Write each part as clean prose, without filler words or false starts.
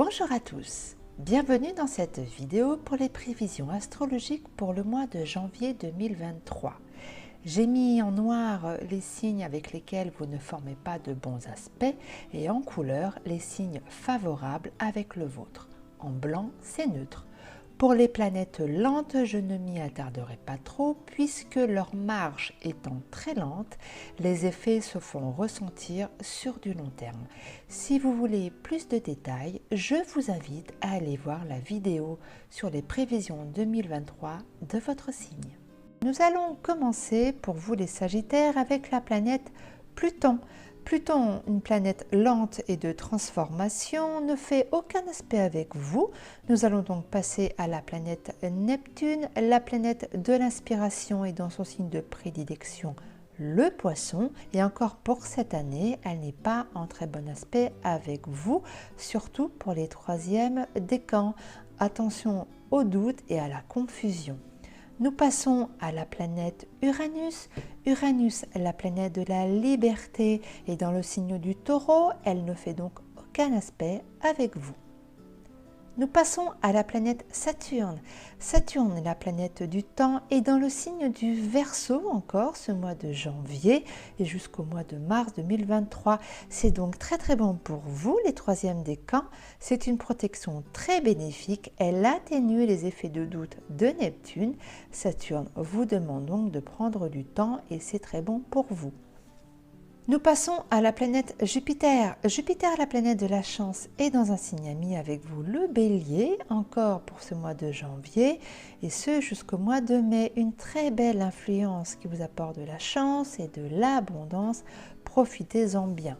Bonjour à tous, bienvenue dans cette vidéo pour les prévisions astrologiques pour le mois de janvier 2023. J'ai mis en noir les signes avec lesquels vous ne formez pas de bons aspects et en couleur les signes favorables avec le vôtre. En blanc, c'est neutre. Pour les planètes lentes, je ne m'y attarderai pas trop puisque leur marche étant très lente, les effets se font ressentir sur du long terme. Si vous voulez plus de détails, je vous invite à aller voir la vidéo sur les prévisions 2023 de votre signe. Nous allons commencer pour vous les Sagittaires avec la planète Pluton. Pluton, une planète lente et de transformation, ne fait aucun aspect avec vous. Nous allons donc passer à la planète Neptune, la planète de l'inspiration et dans son signe de prédilection, le Poisson. Et encore pour cette année, elle n'est pas en très bon aspect avec vous, surtout pour les troisièmes décans. Attention aux doutes et à la confusion. Nous passons à la planète Uranus. Uranus, la planète de la liberté, est dans le signe du Taureau. Elle ne fait donc aucun aspect avec vous. Nous passons à la planète Saturne. Saturne, la planète du temps, est dans le signe du Verseau encore ce mois de janvier et jusqu'au mois de mars 2023. C'est donc très bon pour vous, les troisièmes décans. C'est une protection très bénéfique. Elle atténue les effets de doute de Neptune. Saturne vous demande donc de prendre du temps et c'est très bon pour vous. Nous passons à la planète Jupiter. Jupiter, la planète de la chance, est dans un signe ami avec vous, le Bélier, encore pour ce mois de janvier, et ce jusqu'au mois de mai. Une très belle influence qui vous apporte de la chance et de l'abondance. Profitez-en bien.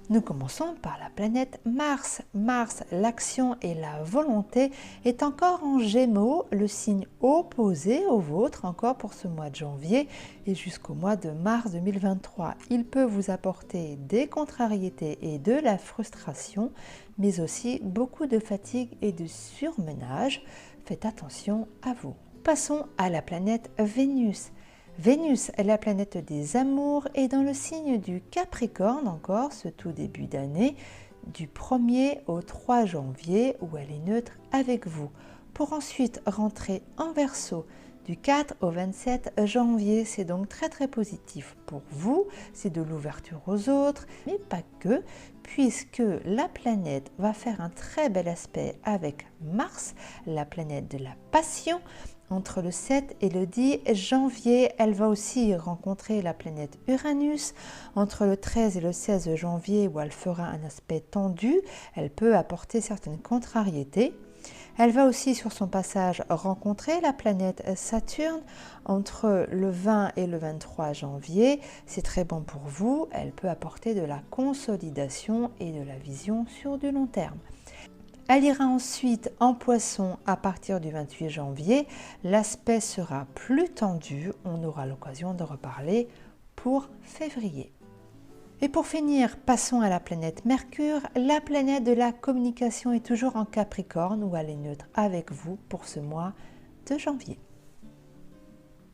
Nous commençons par la planète Mars. Mars, l'action et la volonté, est encore en Gémeaux, le signe opposé au vôtre, encore pour ce mois de janvier et jusqu'au mois de mars 2023. Il peut vous apporter des contrariétés et de la frustration, mais aussi beaucoup de fatigue et de surmenage. Faites attention à vous. Passons à la planète Vénus. Vénus, la planète des amours, est dans le signe du Capricorne encore ce tout début d'année, du 1er au 3 janvier où elle est neutre avec vous, pour ensuite rentrer en Verseau du 4 au 27 janvier. C'est donc très positif pour vous, c'est de l'ouverture aux autres, mais pas que, puisque la planète va faire un très bel aspect avec Mars, la planète de la passion. Entre le 7 et le 10 janvier, elle va aussi rencontrer la planète Uranus. Entre le 13 et le 16 janvier, où elle fera un aspect tendu, elle peut apporter certaines contrariétés. Elle va aussi sur son passage rencontrer la planète Saturne entre le 20 et le 23 janvier. C'est très bon pour vous, elle peut apporter de la consolidation et de la vision sur du long terme. Elle ira ensuite en Poisson à partir du 28 janvier. L'aspect sera plus tendu, on aura l'occasion de reparler pour février. Et pour finir, passons à la planète Mercure. La planète de la communication est toujours en Capricorne où elle est neutre avec vous pour ce mois de janvier.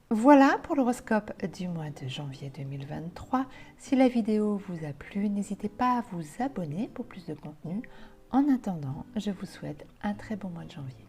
Voilà pour l'horoscope du mois de janvier 2023. Si la vidéo vous a plu, n'hésitez pas à vous abonner pour plus de contenu. En attendant, je vous souhaite un très bon mois de janvier.